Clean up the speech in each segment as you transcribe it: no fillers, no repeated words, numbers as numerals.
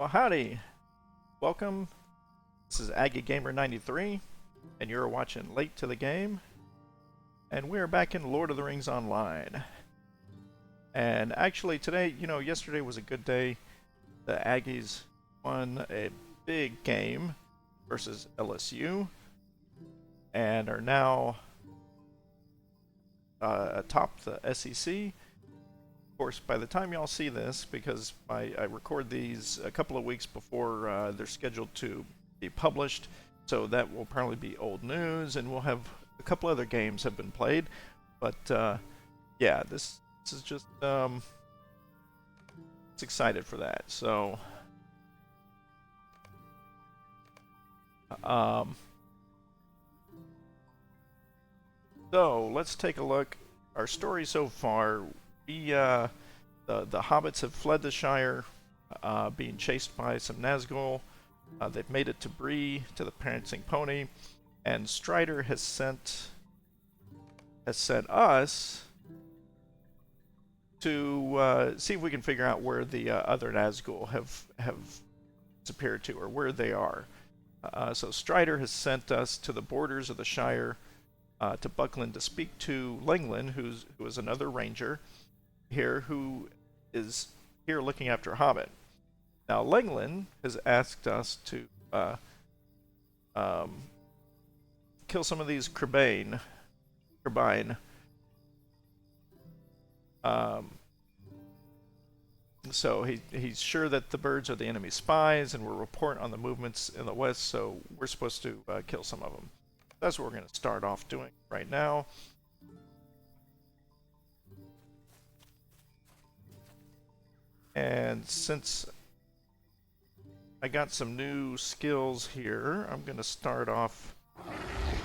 Well, howdy. Welcome. This is Aggie Gamer 93, and you're watching Late to the Game. And we're back in Lord of the Rings Online. And actually, today, yesterday was a good day. The Aggies won a big game versus LSU, and are now atop the SEC. Of course, by the time y'all see this, because I record these a couple of weeks before they're scheduled to be published, so that will probably be old news, and we'll have a couple other games have been played. But yeah, this is just it's excited for that. So so let's take a look. Our story so far. The hobbits have fled the Shire, being chased by some Nazgul. They've made it to Bree, to the Prancing Pony, and Strider has sent us to see if we can figure out where the other Nazgul have disappeared to, or where they are. So Strider has sent us to the borders of the Shire, to Buckland, to speak to Lenglin, who is another ranger here, who is here looking after Hobbit. Now, Lenglin has asked us to kill some of these Crebain. So he's sure that the birds are the enemy spies and will report on the movements in the west, so we're supposed to kill some of them. That's what we're going to start off doing right now. And since I got some new skills here, I'm going to start off, I'm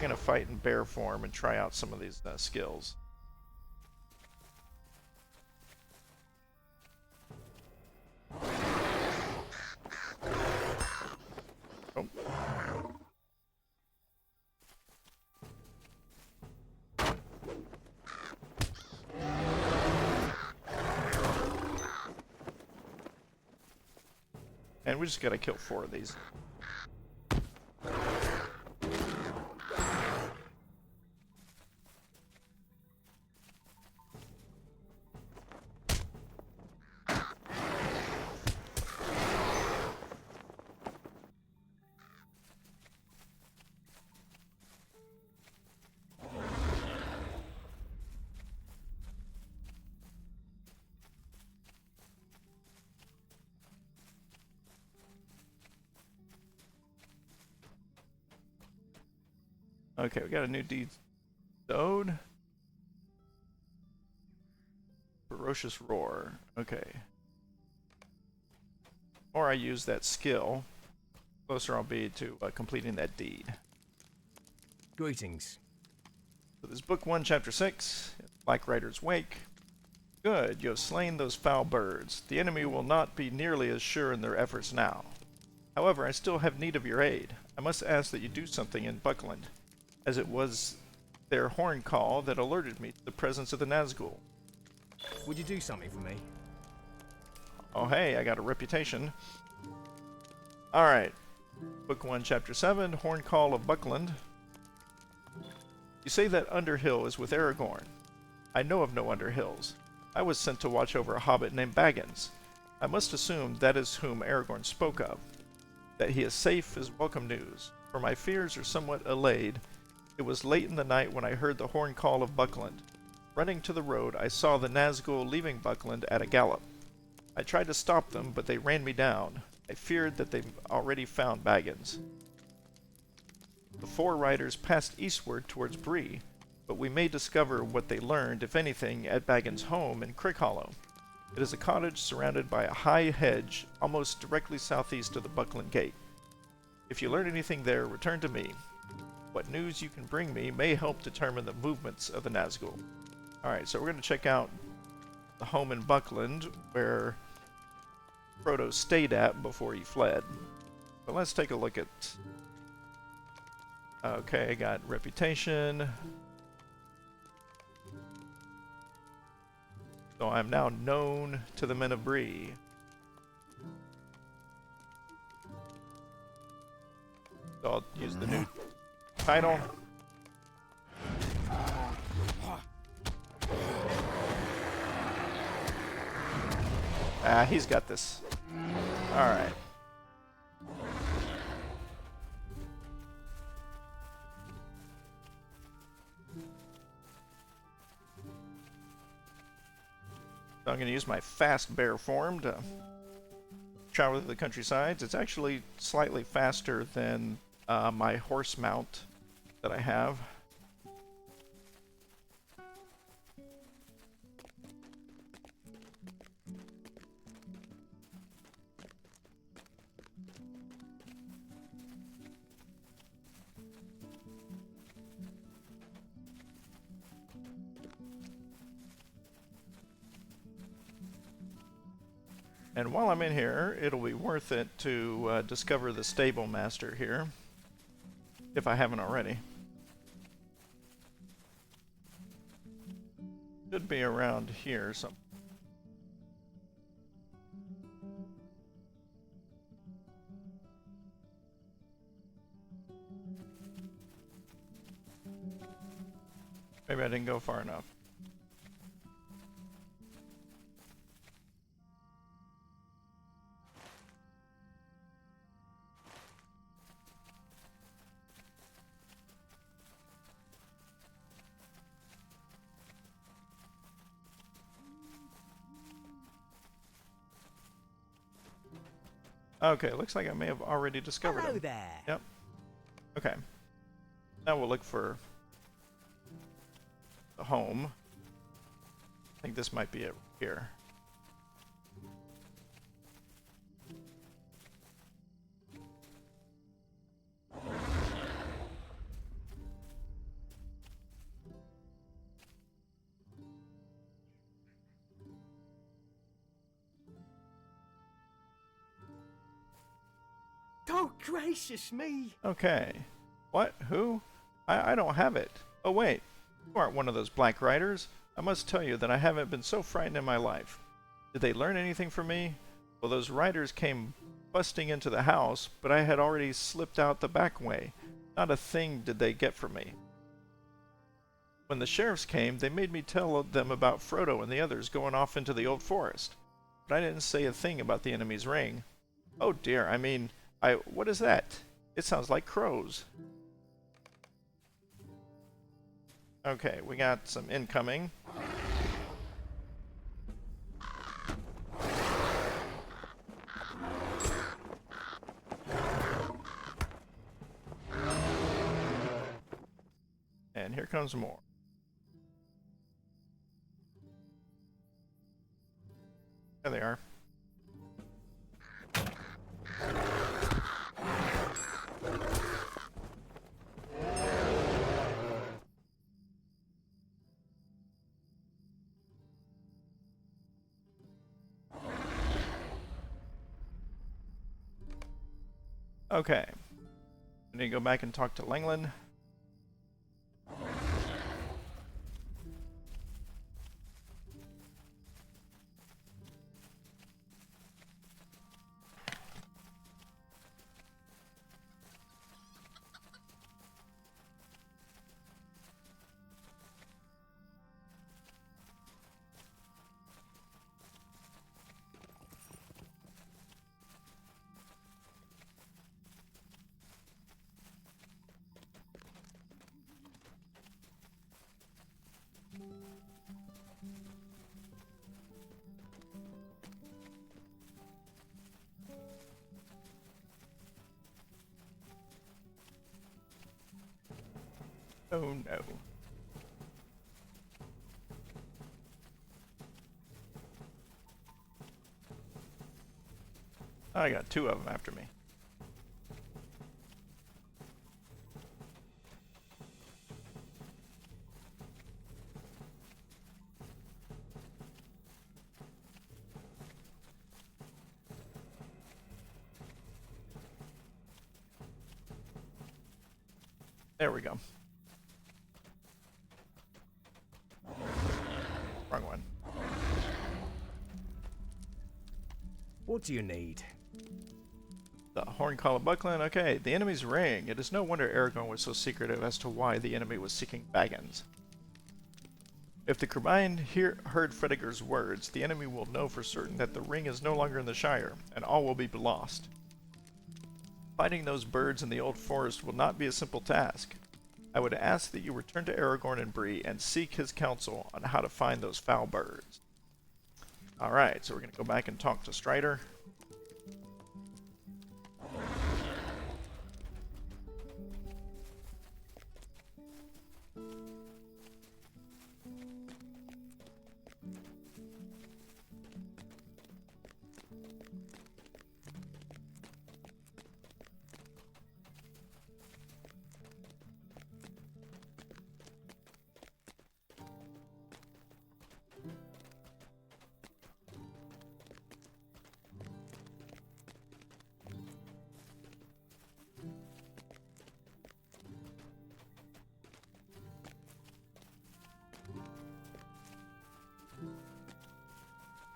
going to fight in bear form and try out some of these skills. Oh. And we just gotta kill 4 of these. Okay, we got a new deed stowed. Ferocious roar. Okay. The more I use that skill, the closer I'll be to completing that deed. Greetings. So this is Book 1, Chapter 6, Black Rider's Wake. Good, you have slain those foul birds. The enemy will not be nearly as sure in their efforts now. However, I still have need of your aid. I must ask that you do something in Buckland, as it was their horn call that alerted me to the presence of the Nazgul. Would you do something for me? Oh hey, I got a reputation. Alright. Book 1, Chapter 7, Horn Call of Buckland. You say that Underhill is with Aragorn. I know of no Underhills. I was sent to watch over a hobbit named Baggins. I must assume that is whom Aragorn spoke of. That he is safe is welcome news, for my fears are somewhat allayed. It was late in the night when I heard the horn call of Buckland. Running to the road, I saw the Nazgul leaving Buckland at a gallop. I tried to stop them, but they ran me down. I feared that they already found Baggins. The 4 riders passed eastward towards Bree, but we may discover what they learned, if anything, at Baggins' home in Crickhollow. It is a cottage surrounded by a high hedge, almost directly southeast of the Buckland Gate. If you learn anything there, return to me. What news you can bring me may help determine the movements of the Nazgul. Alright, so we're going to check out the home in Buckland, where Frodo stayed at before he fled. But let's take a look at... Okay, I got reputation. So I'm now known to the men of Bree. So I'll use the new title. Ah, he's got this. Alright. So I'm going to use my fast bear form to travel through the countrysides. It's actually slightly faster than my horse mount that I have. And while I'm in here, it'll be worth it to discover the stable master here, if I haven't already. Should be around here somewhere. Maybe I didn't go far enough. Okay, looks like I may have already discovered Hello him. there. Yep. Okay. Now we'll look for the home. I think this might be it here. Oh, gracious me. Okay. What? Who? I don't have it. Oh, wait. You aren't one of those Black Riders. I must tell you that I haven't been so frightened in my life. Did they learn anything from me? Well, those riders came busting into the house, but I had already slipped out the back way. Not a thing did they get from me. When the sheriffs came, they made me tell them about Frodo and the others going off into the old forest. But I didn't say a thing about the enemy's ring. Oh dear, I mean, what is that? It sounds like crows. Okay, we got some incoming. And here comes more. There they are. Okay. I need to go back and talk to Langland. Oh no. I got two of them after me. There we go. Wrong one. What do you need? The Horn Call of Buckland. Okay, the enemy's ring. It is no wonder Aragorn was so secretive as to why the enemy was seeking Baggins. If the Crabine heard Fredegar's words, the enemy will know for certain that the ring is no longer in the Shire, and all will be lost. Fighting those birds in the old forest will not be a simple task. I would ask that you return to Aragorn and Bree and seek his counsel on how to find those foul birds. Alright, so we're going to go back and talk to Strider.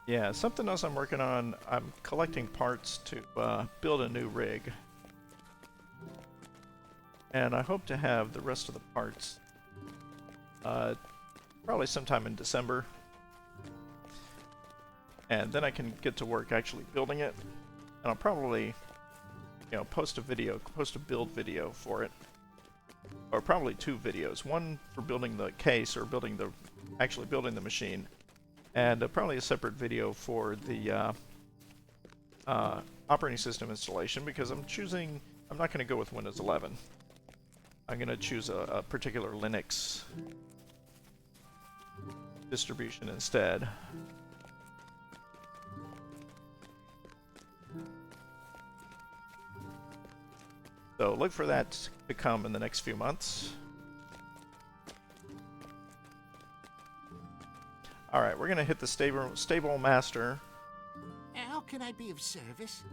Yeah, something else I'm working on, I'm collecting parts to build a new rig. And I hope to have the rest of the parts probably sometime in December. And then I can get to work actually building it. And I'll probably, post a build video for it. Or probably 2 videos. One for building the case or actually building the machine. And probably a separate video for the operating system installation, because I'm not going to go with Windows 11. I'm going to choose a particular Linux distribution instead. So look for that to come in the next few months. Alright, we're going to hit the stable master. How can I be of service?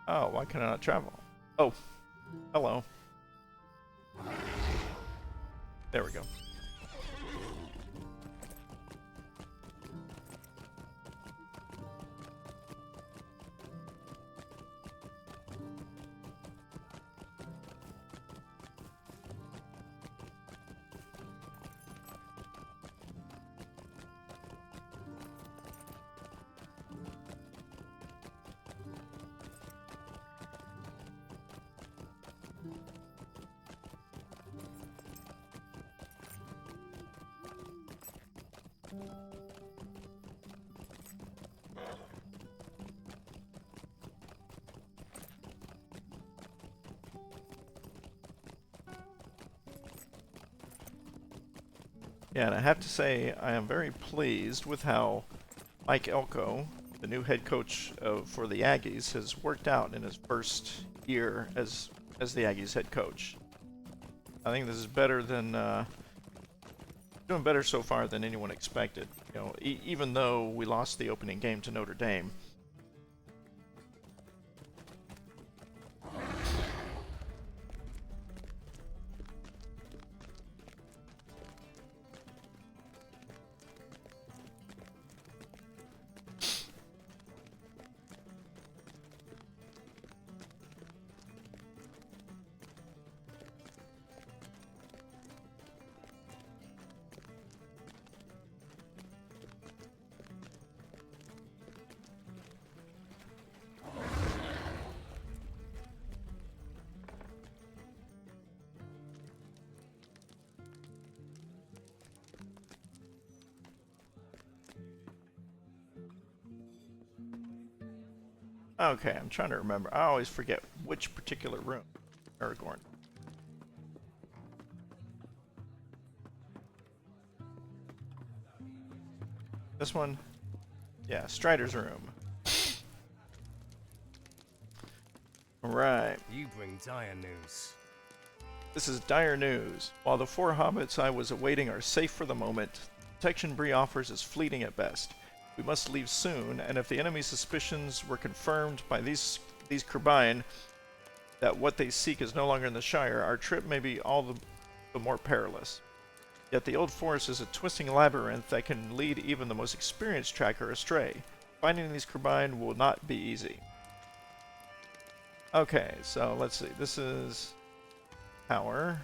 Oh, why can I not travel? Oh, hello. There we go. Yeah, and I have to say, I am very pleased with how Mike Elko, the new head coach for the Aggies, has worked out in his first year as the Aggies head coach. I think this is better than doing better so far than anyone expected. Even though we lost the opening game to Notre Dame. Okay, I'm trying to remember. I always forget which particular room. Aragorn. This one? Yeah, Strider's room. Alright. You bring dire news. This is dire news. While the 4 hobbits I was awaiting are safe for the moment, the protection Bree offers is fleeting at best. We must leave soon, and if the enemy's suspicions were confirmed by these Crabine that what they seek is no longer in the Shire, our trip may be all the more perilous. Yet the old forest is a twisting labyrinth that can lead even the most experienced tracker astray. Finding these Crabine will not be easy. Okay, so let's see. This is power,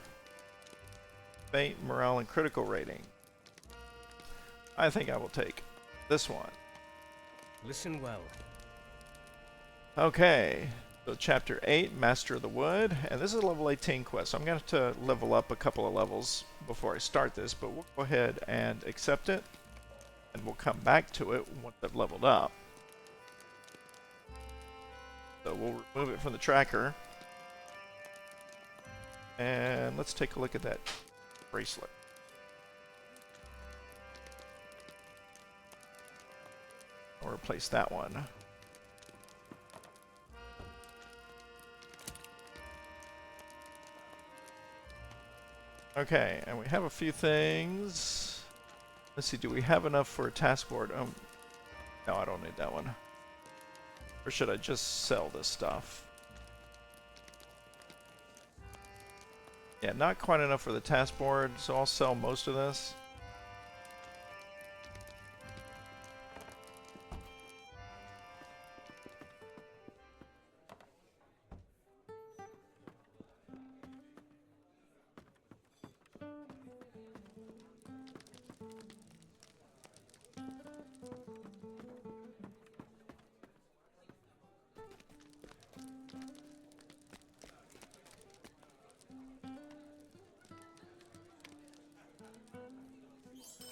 fate, morale, and critical rating. I think I will take this one. Listen well. Okay, so chapter 8, Master of the Wood, and this is a level 18 quest. So I'm going to have to level up a couple of levels before I start this, but we'll go ahead and accept it, and we'll come back to it once I've leveled up. So we'll remove it from the tracker. And let's take a look at that bracelet. I'll replace that one. Okay, and we have a few things. Let's see, do we have enough for a task board? No, I don't need that one. Or should I just sell this stuff? Yeah, not quite enough for the task board, so I'll sell most of this.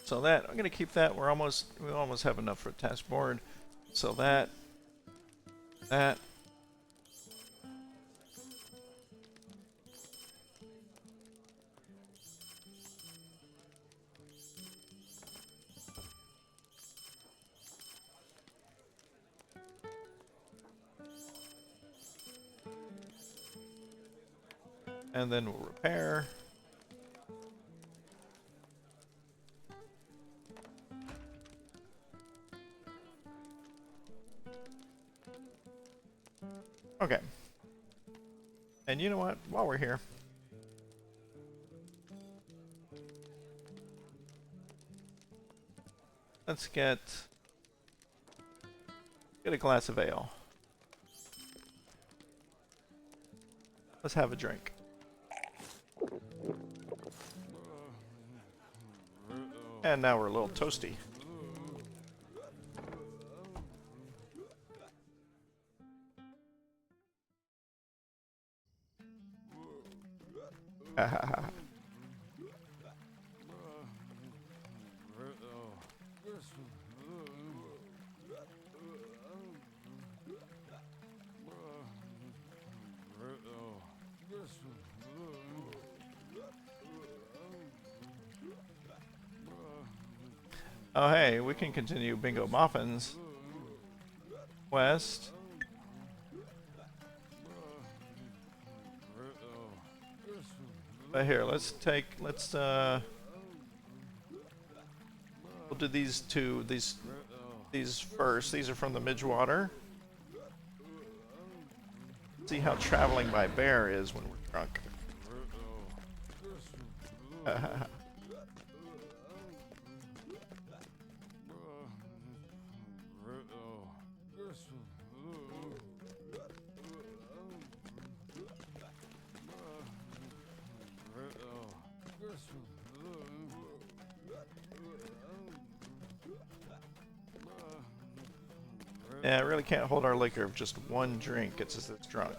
So that, I'm gonna keep that. We almost have enough for a task board. So that. And then we'll repair. Okay. And you know what? While we're here, let's get a glass of ale. Let's have a drink. And now we're a little toasty. Oh hey, we can continue Bingo Muffins. West. But here, let's we'll do these two, these first. These are from the Midgewater. See how traveling by bear is when we're drunk. Yeah, I really can't hold our liquor of just one drink gets us this drunk.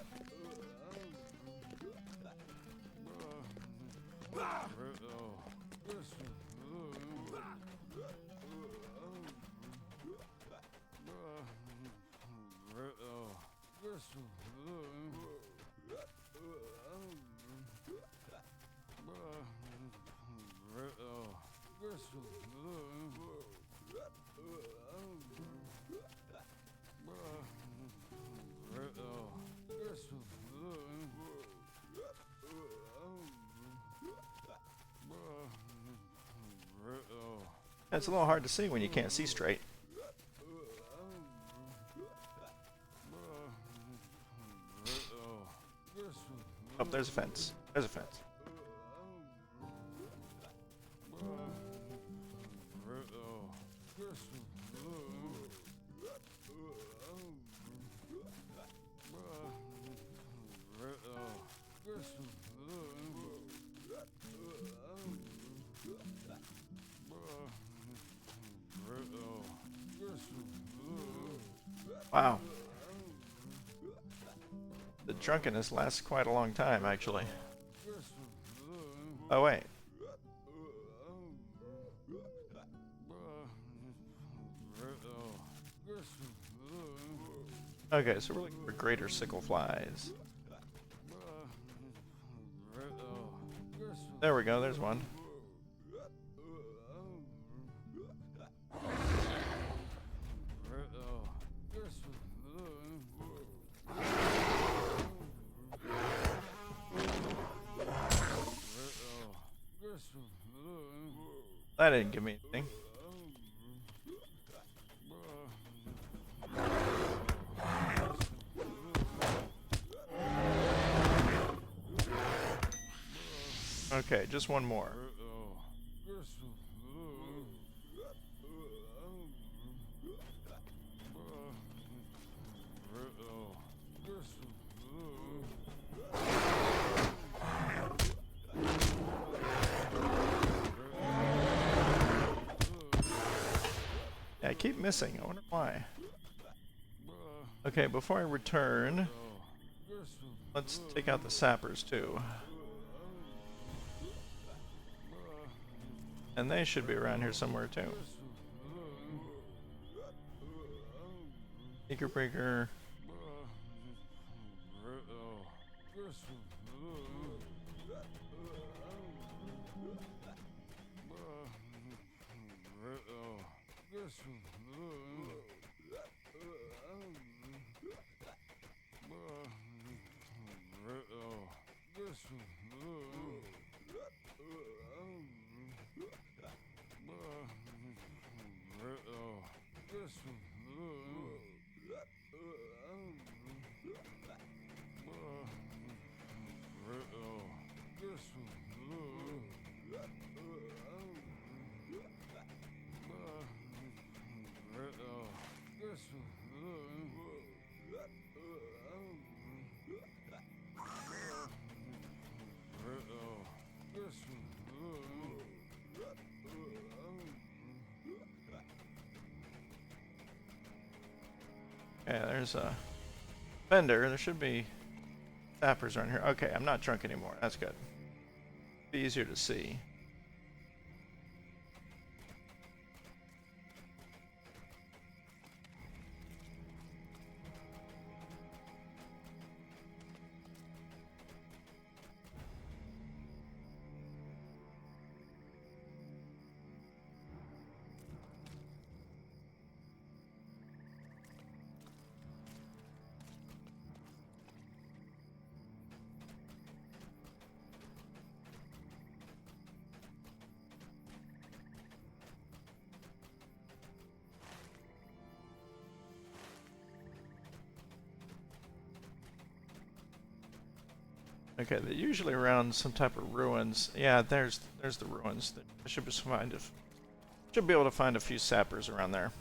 It's a little hard to see when you can't see straight. Oh, there's a fence. There's a fence. Wow. The drunkenness lasts quite a long time, actually. Oh, wait. Okay, so we're looking for greater sickle flies. There we go, there's one. That didn't give me anything. Okay, just one more. Yeah, I keep missing. I wonder why. Okay, before I return, let's take out the sappers too. And they should be around here somewhere too. Acre breaker. Okay, there's a fender. There should be sappers around here. Okay, I'm not drunk anymore. That's good. Be easier to see. Okay, they're usually around some type of ruins. Yeah, there's the ruins. I should be able to find a few sappers around there.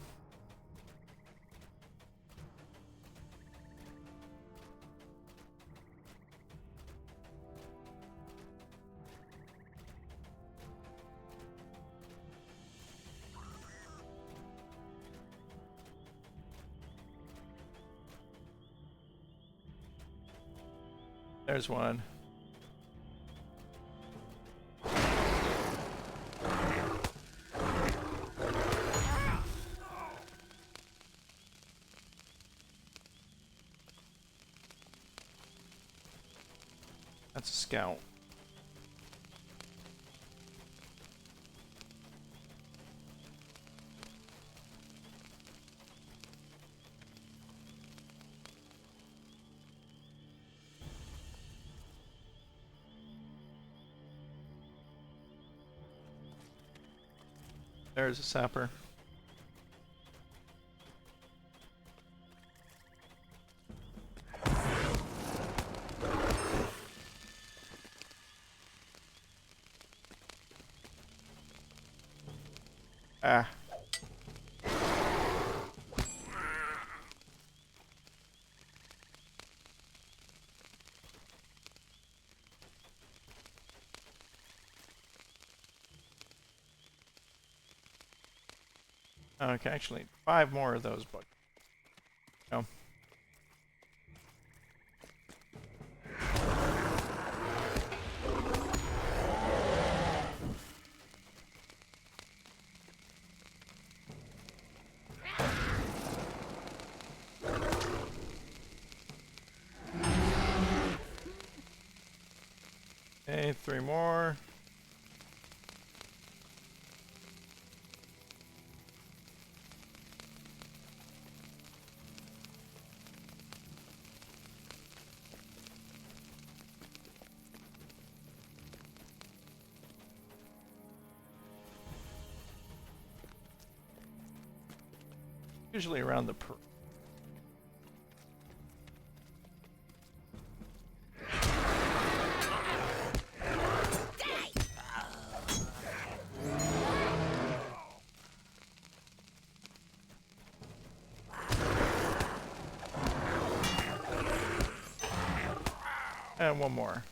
There's one. That's a scout. There's a sapper. Ah. Okay, actually, 5 more of those bugs. Oh. Okay, 3 more. Usually around the and 1 more.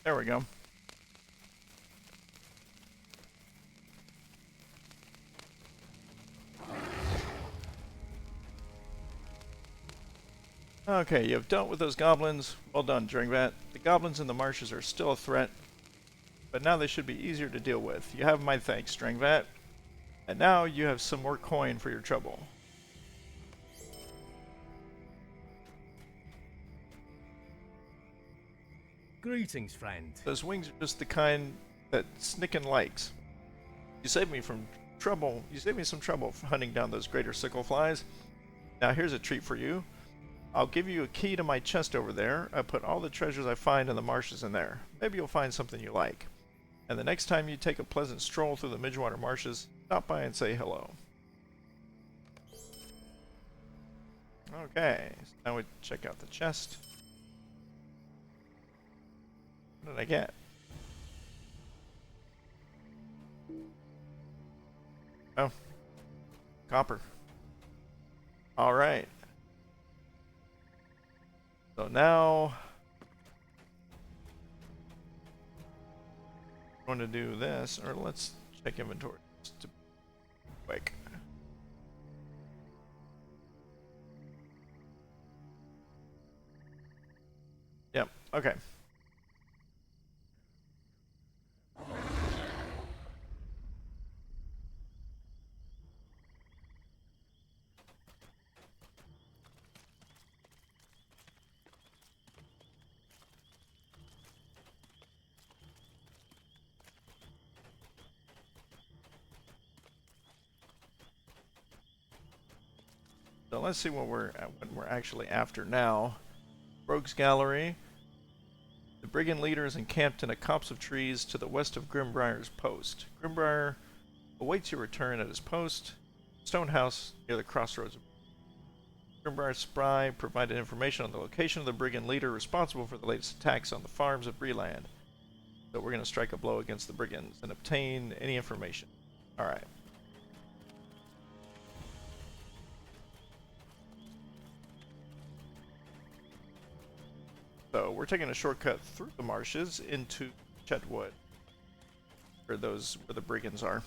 There we go. Okay, you have dealt with those goblins. Well done, Dringvat. The goblins in the marshes are still a threat, but now they should be easier to deal with. You have my thanks, Dringvat. And now you have some more coin for your trouble. Greetings, friend. Those wings are just the kind that Snicken likes. You saved me from trouble. You saved me some trouble hunting down those greater sickle flies. Now here's a treat for you. I'll give you a key to my chest over there. I put all the treasures I find in the marshes in there. Maybe you'll find something you like. And the next time you take a pleasant stroll through the Midgewater marshes, stop by and say hello. Okay, so now we check out the chest. What did I get? Oh, copper. All right. So now I'm going to do this, or let's check inventory just to quick. Yep. Okay. So let's see what we're actually after now. Rogues Gallery. The brigand leader is encamped in a copse of trees to the west of Grimbriar's post. Grimbriar awaits your return at his post, stone house near the crossroads. Grimbriar's spy provided information on the location of the brigand leader responsible for the latest attacks on the farms of Breland. So we're going to strike a blow against the brigands and obtain any information. Alright. So we're taking a shortcut through the marshes into Chetwood, where the brigands are.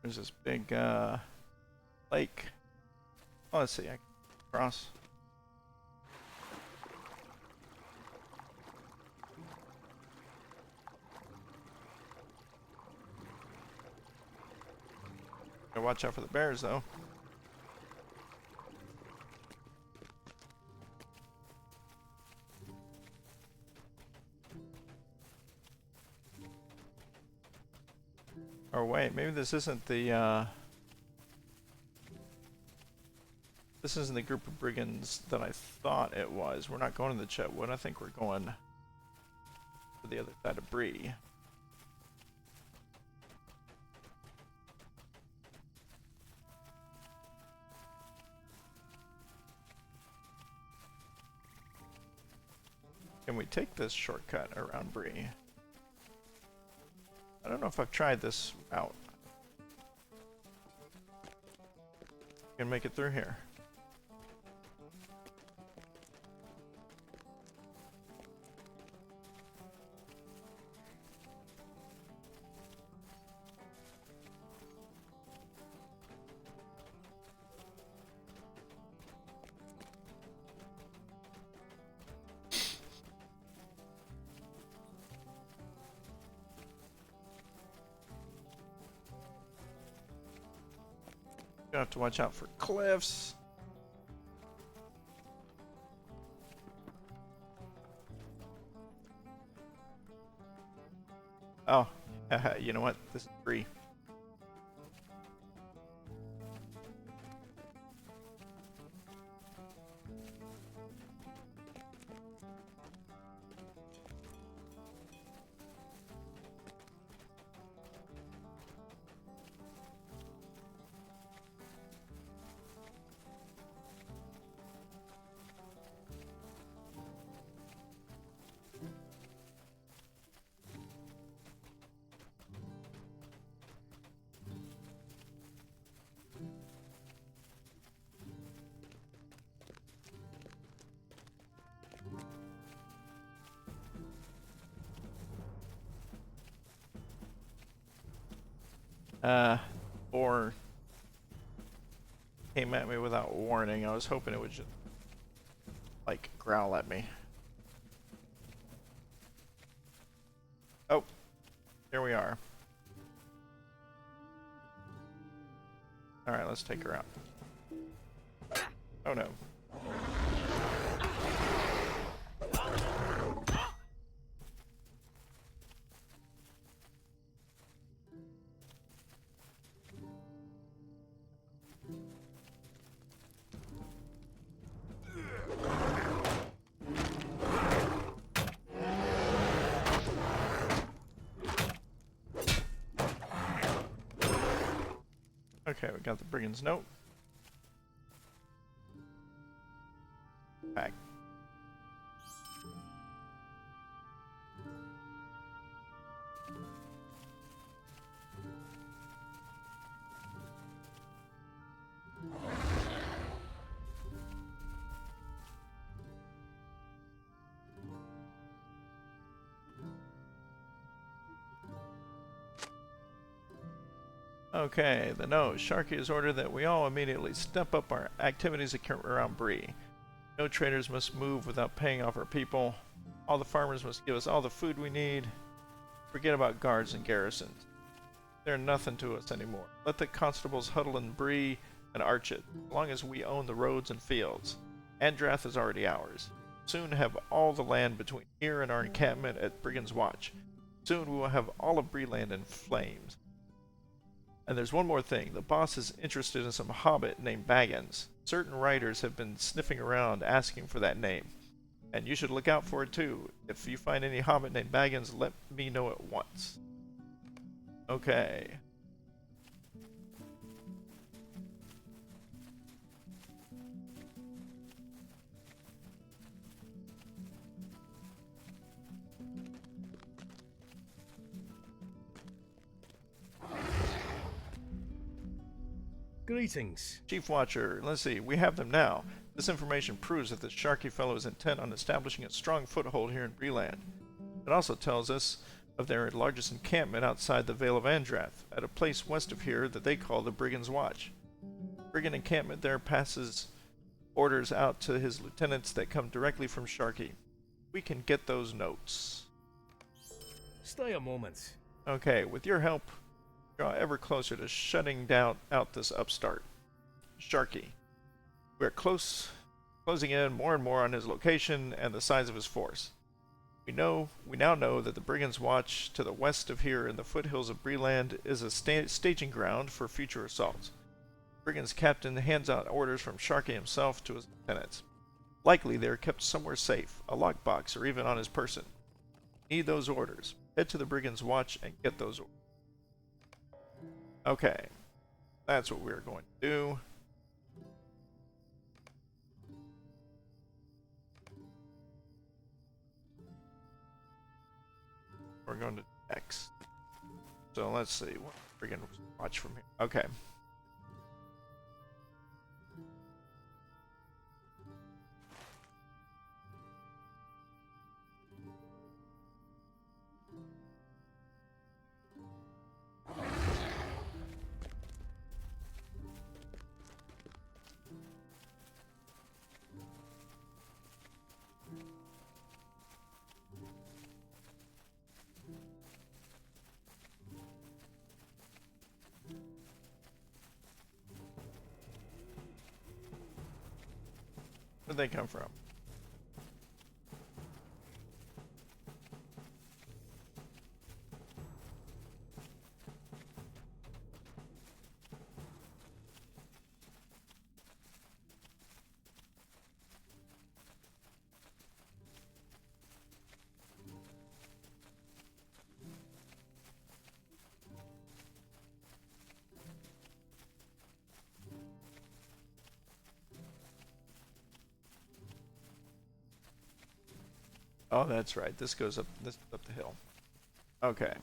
There's this big lake. Oh, let's see. I can cross. Gotta watch out for the bears, though. Or wait, maybe this isn't the this isn't the group of brigands that I thought it was. We're not going to the Chetwood. I think we're going to the other side of Bree. Can we take this shortcut around Bree? I don't know if I've tried this out. Can make it through here. You have to watch out for cliffs. Oh, you know what? This is free. Or came at me without warning. I was hoping it would just, like, growl at me. Oh, here we are. Alright, let's take her out. Oh no. Okay, we got the brigand's note. Back. Okay, the note. Sharky has ordered that we all immediately step up our activities around Bree. No traders must move without paying off our people. All the farmers must give us all the food we need. Forget about guards and garrisons. They're nothing to us anymore. Let the constables huddle in Bree and arch it, as long as we own the roads and fields. Andrath is already ours. Soon have all the land between here and our encampment at Brigand's Watch. Soon we will have all of Bree land in flames. And there's one more thing. The boss is interested in some hobbit named Baggins. Certain writers have been sniffing around asking for that name. And you should look out for it too. If you find any hobbit named Baggins, let me know at once. Okay. Greetings. Chief Watcher, let's see, we have them now. This information proves that the Sharky fellow is intent on establishing a strong foothold here in Breeland. It also tells us of their largest encampment outside the Vale of Andrath, at a place west of here that they call the Brigand's Watch. The Brigand encampment there passes orders out to his lieutenants that come directly from Sharkey. We can get those notes. Stay a moment. Okay, with your help, draw ever closer to shutting down out this upstart. Sharkey. We are closing in more and more on his location and the size of his force. We now know that the Brigand's Watch to the west of here in the foothills of Breland is a staging ground for future assaults. Brigand's captain hands out orders from Sharkey himself to his lieutenants. Likely they are kept somewhere safe, a lockbox, or even on his person. Need those orders. Head to the Brigand's Watch and get those orders. Okay, that's what we're going to do. We're going to X. So let's see. What Brigand's Watch from here. Okay. Where'd they come from? Oh, that's right. This goes up the hill. Okay.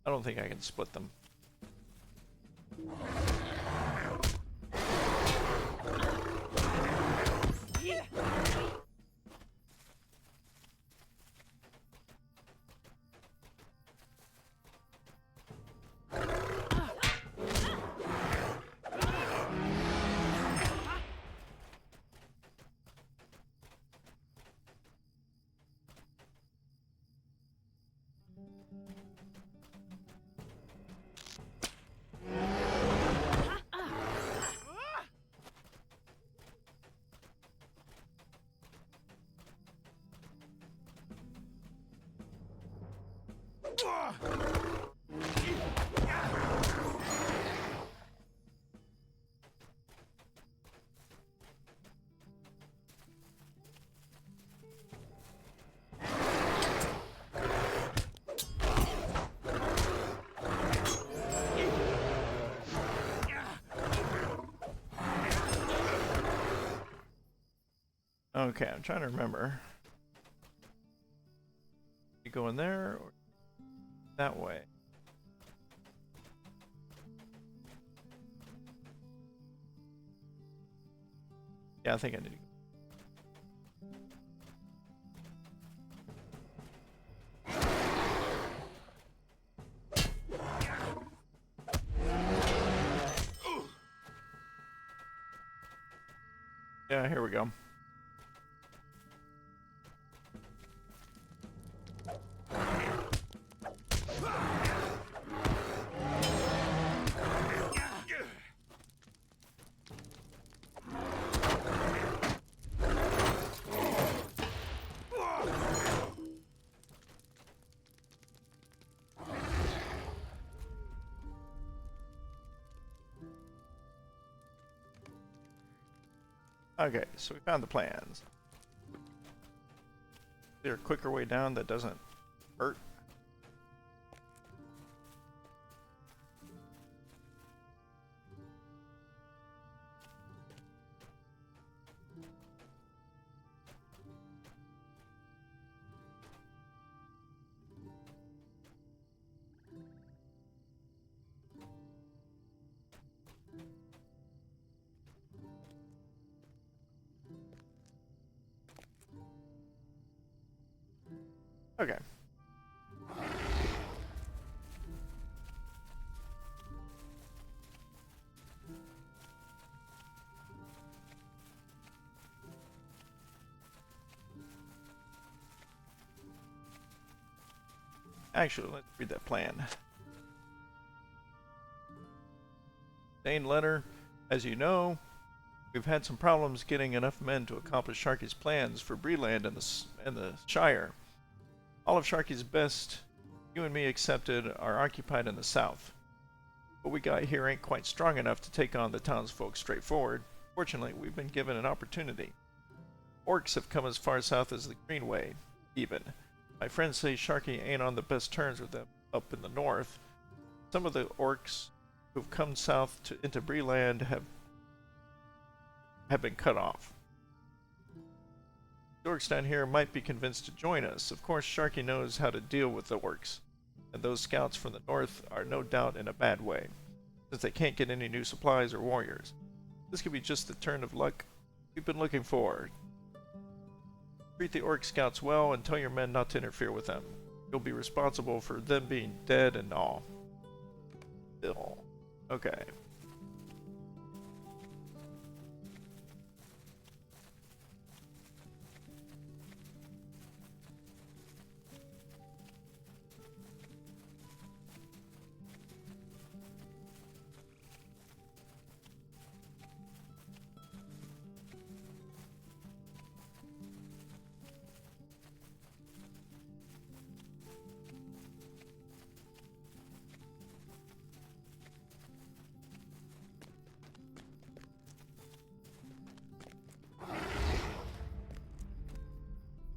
I don't think I can split them. Okay, I'm trying to remember. You go in there or that way? Yeah, I think I need to go. Yeah, here we go. Okay, so we found the plans. Is there a quicker way down that doesn't hurt? Okay. Actually, let's read that plan. Dane letter. As you know, we've had some problems getting enough men to accomplish Sharky's plans for Breland and the Shire. All of Sharky's best, you and me accepted, are occupied in the south. What we got here ain't quite strong enough to take on the townsfolk straightforward. Fortunately, we've been given an opportunity. Orcs have come as far south as the Greenway, even. My friends say Sharky ain't on the best terms with them up in the north. Some of the orcs who've come south into Breland have been cut off. The orcs down here might be convinced to join us. Of course, Sharky knows how to deal with the orcs, and those scouts from the north are no doubt in a bad way, since they can't get any new supplies or warriors. This could be just the turn of luck we've been looking for. Treat the orc scouts well and tell your men not to interfere with them. You'll be responsible for them being dead and all. Bill. Okay.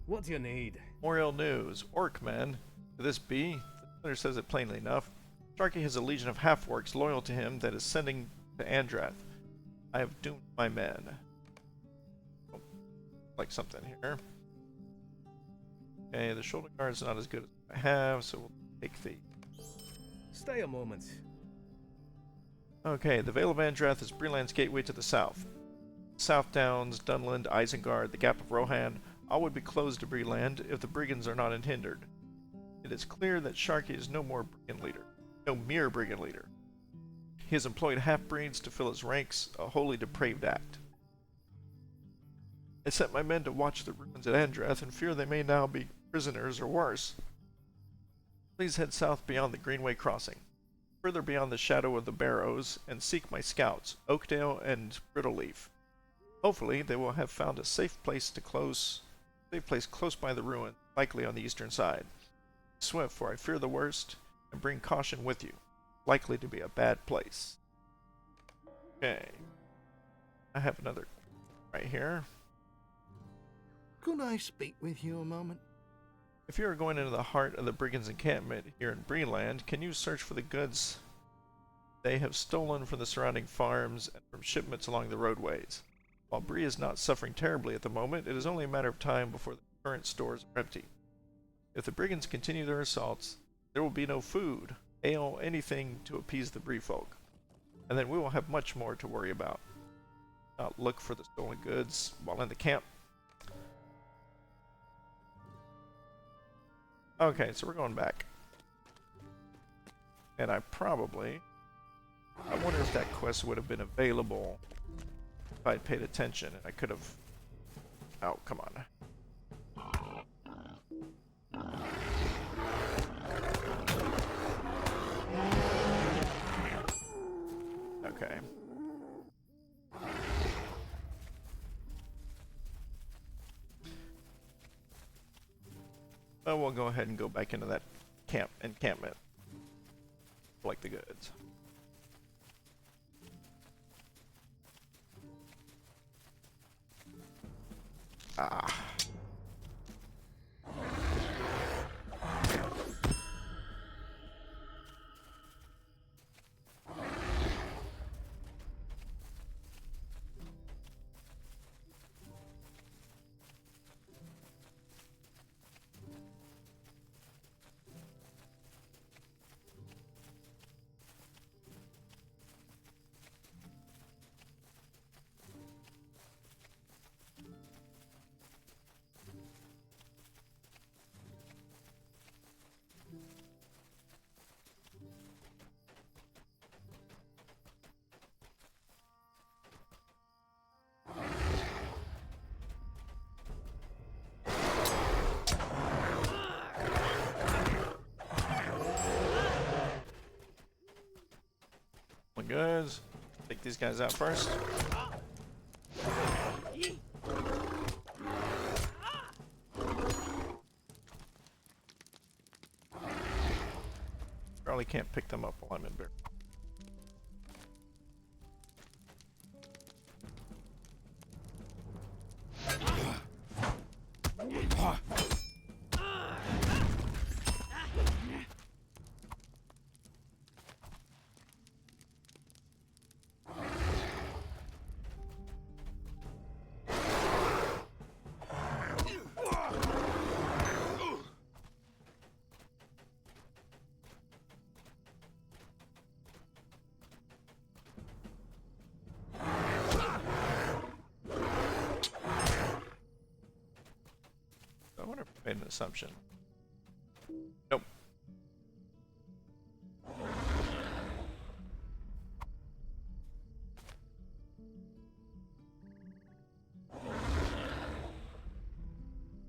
What do you need? Memorial news. Orc men. Could this be? The letter says it plainly enough. Sharky has a legion of half-orcs loyal to him that is sending to Andrath. I have doomed my men. Oh, like something here. Okay, the shoulder guard's not as good as I have, so we'll take the... Stay a moment. Okay, the Vale of Andrath is Breland's gateway to the south. South Downs, Dunland, Isengard, the Gap of Rohan, all would be closed to Breland if the brigands are not unhindered. It is clear that Sharky is no mere brigand leader. He has employed half-breeds to fill his ranks, a wholly depraved act. I sent my men to watch the ruins at Andrath and fear they may now be prisoners or worse. Please head south beyond the Greenway crossing, further beyond the shadow of the Barrows, and seek my scouts, Oakdale and Brittleleaf. Hopefully, they will have found a safe place close by the ruin, likely on the eastern side. Swift, for I fear the worst, and bring caution with you. Likely to be a bad place. Okay. I have another right here. Could I speak with you a moment? If you are going into the heart of the brigands' encampment here in Breland, can you search for the goods they have stolen from the surrounding farms and from shipments along the roadways? While Bree is not suffering terribly at the moment, it is only a matter of time before the current stores are empty. If the brigands continue their assaults, there will be no food, ale, anything to appease the Bree folk, and then we will have much more to worry about. Not look for the stolen goods while in the camp. Okay, so we're going back. And I wonder if that quest would have been available if I'd paid attention, and I could have... Oh, come on. Okay. Well, we'll go ahead and go back into that encampment. Collect the goods. Ah. Let's take these guys out first. Probably can't pick them up while I'm in bear. I wonder if I made an assumption. Nope.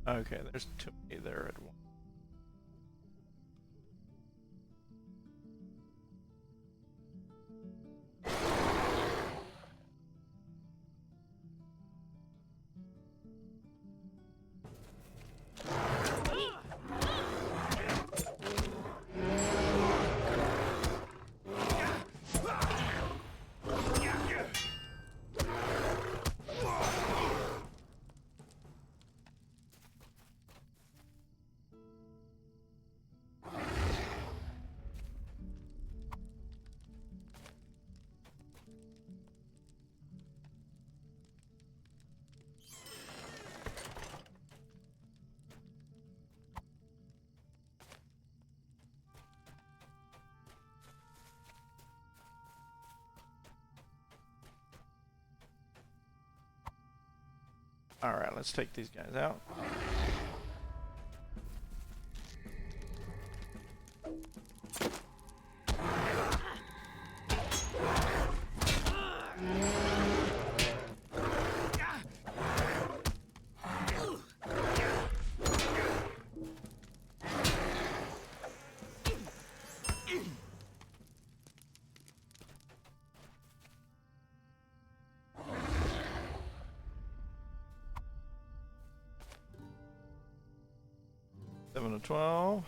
Okay, there's too many there at once. Alright, let's take these guys out. Seven to 12.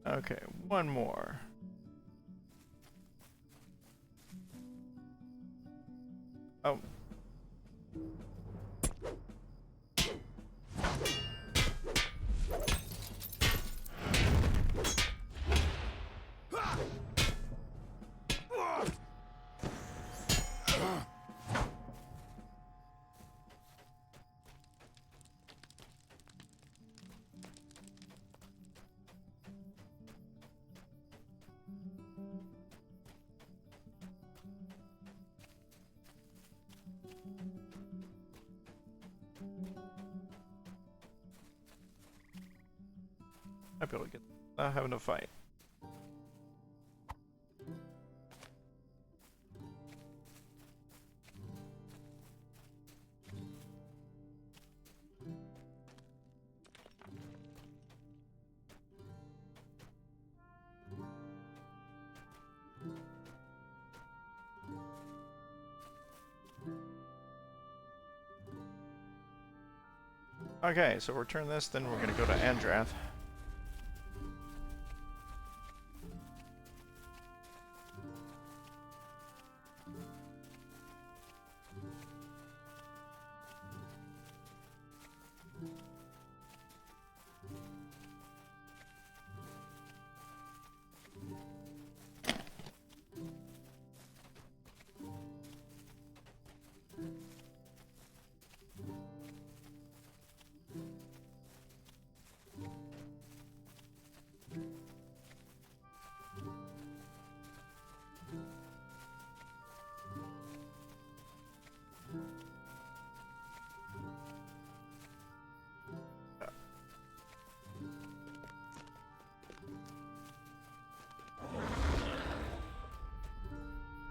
Okay, one more. Oh. Might be able to get having a fight. Okay, so return this, then we're gonna go to Andrath.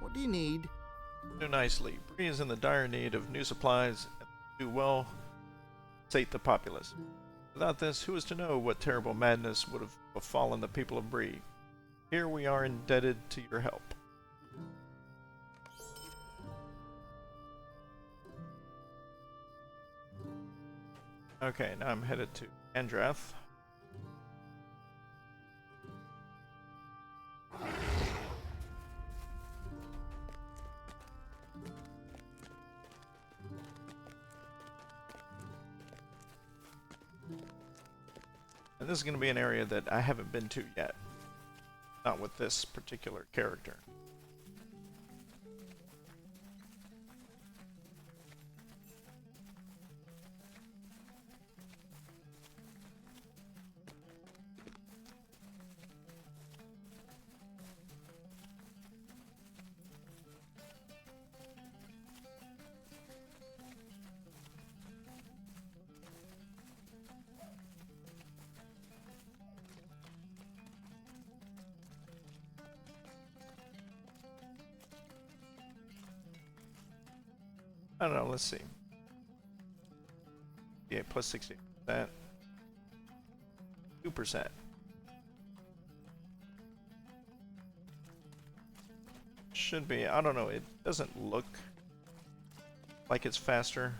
What do you need? Do nicely. Bree is in the dire need of new supplies and do well sate the populace. Without this, who is to know what terrible madness would have befallen the people of Bree? Here we are indebted to your help. Okay, now I'm headed to Andrath. And this is going to be an area that I haven't been to yet. Not with this particular character. I don't know, let's see. Yeah, plus 60%. 2%. Should be, I don't know, it doesn't look like it's faster.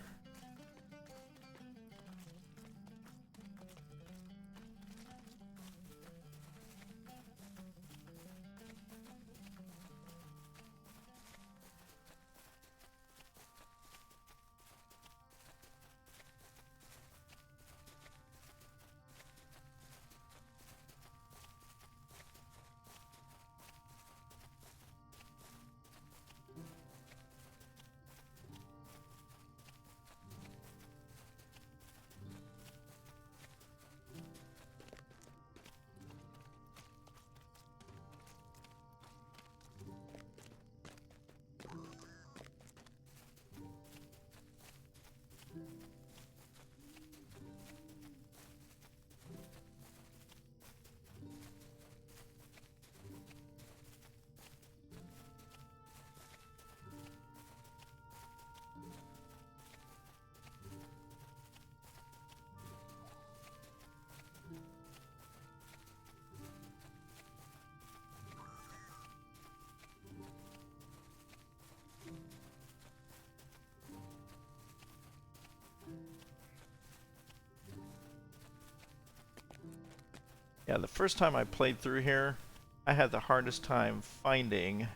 Yeah, the first time I played through here, I had the hardest time finding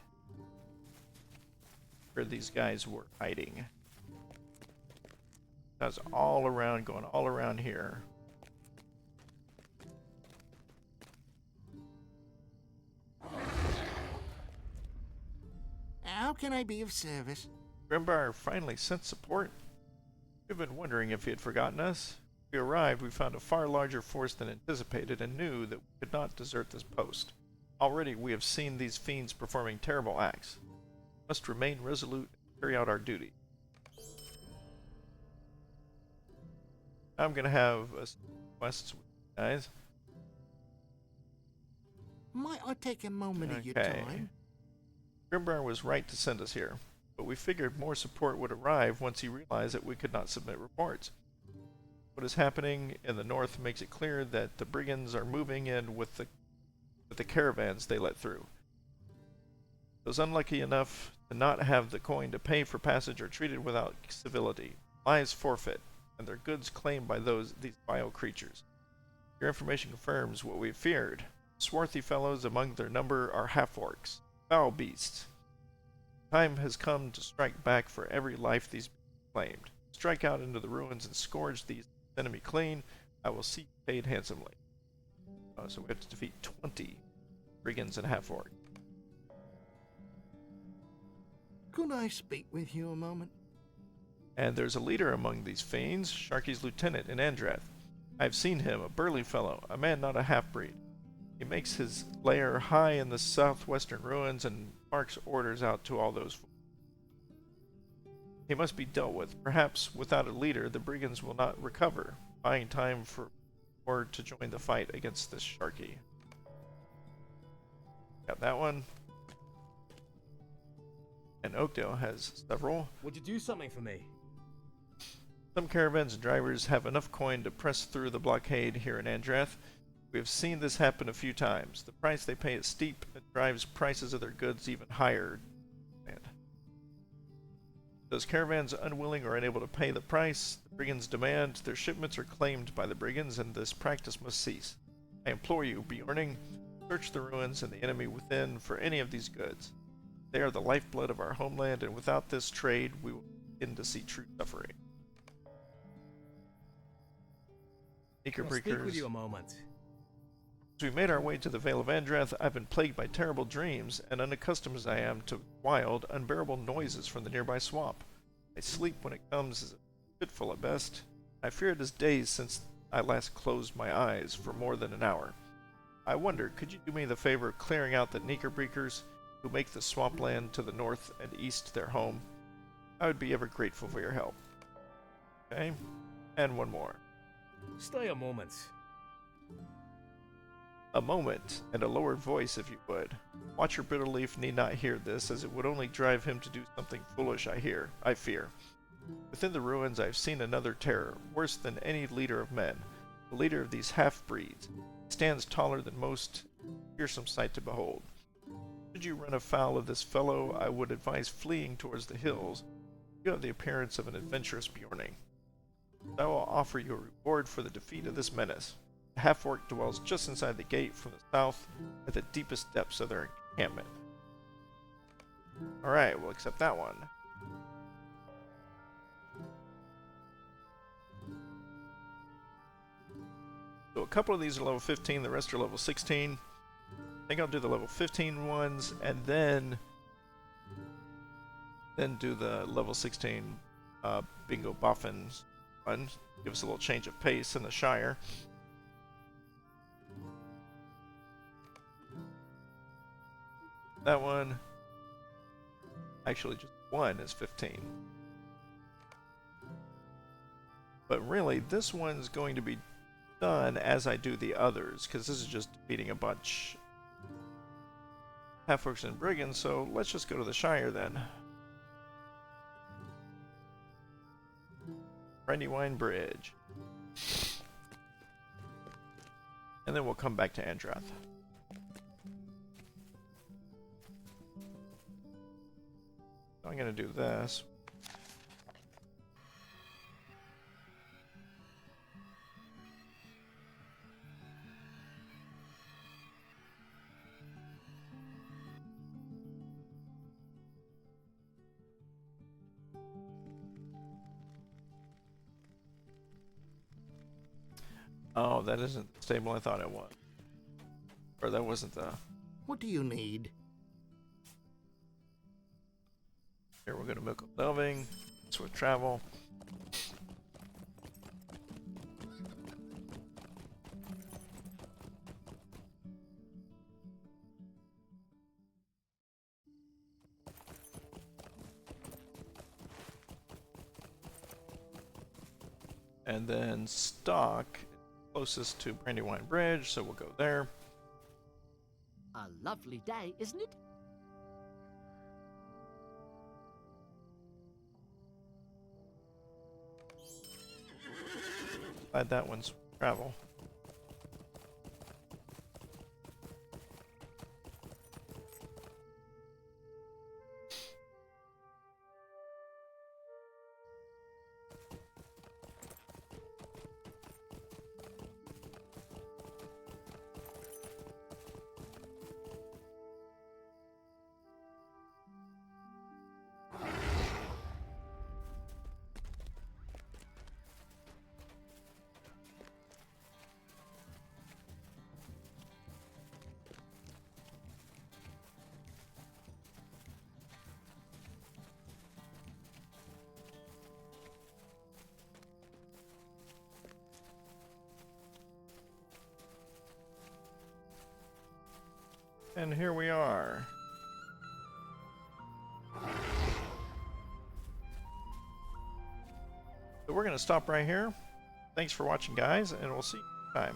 where these guys were hiding. I was all around, going all around here. How can I be of service? Grimbar finally sent support. We've been wondering if he had forgotten us. We arrived, we found a far larger force than anticipated and knew that we could not desert this post. Already we have seen these fiends performing terrible acts. We must remain resolute and carry out our duty. I'm going to have a quests with you guys. Might I take a moment of your Okay. time? Grimbar was right to send us here, but we figured more support would arrive once he realized that we could not submit reports. What is happening in the north makes it clear that the brigands are moving in with the caravans they let through. Those unlucky enough to not have the coin to pay for passage are treated without civility, lives forfeit, and their goods claimed by these vile creatures. Your information confirms what we feared. Swarthy fellows among their number are half-orcs, foul beasts. Time has come to strike back for every life these claimed. Strike out into the ruins and scourge these enemy clean. I will see you paid handsomely. So we have to defeat 20 brigands and half-orcs. Could I speak with you a moment? And there's a leader among these fiends, Sharky's lieutenant in Andrath. I've seen him, a burly fellow, a man not a half-breed. He makes his lair high in the southwestern ruins and marks orders out to all those. He must be dealt with. Perhaps without a leader, the brigands will not recover, buying time for or to join the fight against this Sharky. Got that one. And Oakdale has several. Would you do something for me? Some caravans and drivers have enough coin to press through the blockade here in Andrath. We have seen this happen a few times. The price they pay is steep and drives prices of their goods even higher. And those caravans unwilling or unable to pay the price the brigands demand, their shipments are claimed by the brigands, and this practice must cease. I implore you, Bjorning, search the ruins and the enemy within for any of these goods. They are the lifeblood of our homeland, and without this trade, we will begin to see true suffering. I'll speak with you a moment. As we made our way to the Vale of Andrath, I've been plagued by terrible dreams, and unaccustomed as I am to wild, unbearable noises from the nearby swamp. My sleep when it comes is fitful at best. I fear it is days since I last closed my eyes for more than an hour. I wonder, could you do me the favor of clearing out the Knickerbreakers who make the swampland to the north and east their home? I would be ever grateful for your help. Okay, and one more. Stay a moment. A moment, and a lowered voice if you would. Watcher Bitterleaf need not hear this, as it would only drive him to do something foolish, I fear. Within the ruins I have seen another terror, worse than any leader of men. The leader of these half-breeds. He stands taller than most, fearsome sight to behold. Should you run afoul of this fellow, I would advise fleeing towards the hills. You have the appearance of an adventurous Bjorning. I will offer you a reward for the defeat of this menace. The half-orc dwells just inside the gate from the south, at the deepest depths of their encampment. Alright, we'll accept that one. So a couple of these are level 15, the rest are level 16. I think I'll do the level 15 ones, and then do the level 16 Bingo Boffins one. Give us a little change of pace in the Shire. That one, actually just one is 15. But really, this one's going to be done as I do the others, because this is just defeating a bunch half-orcs and brigands, so let's just go to the Shire then. Brandywine Bridge. And then we'll come back to Andrath. I'm going to do this. Oh, that isn't the stable I thought it was. Or that wasn't the... What do you need? Here we're going to milk delving, swift travel. And then stock closest to Brandywine Bridge, so we'll go there. A lovely day, isn't it? Glad that one's travel. And here we are. So we're going to stop right here. Thanks for watching, guys, and we'll see you next time.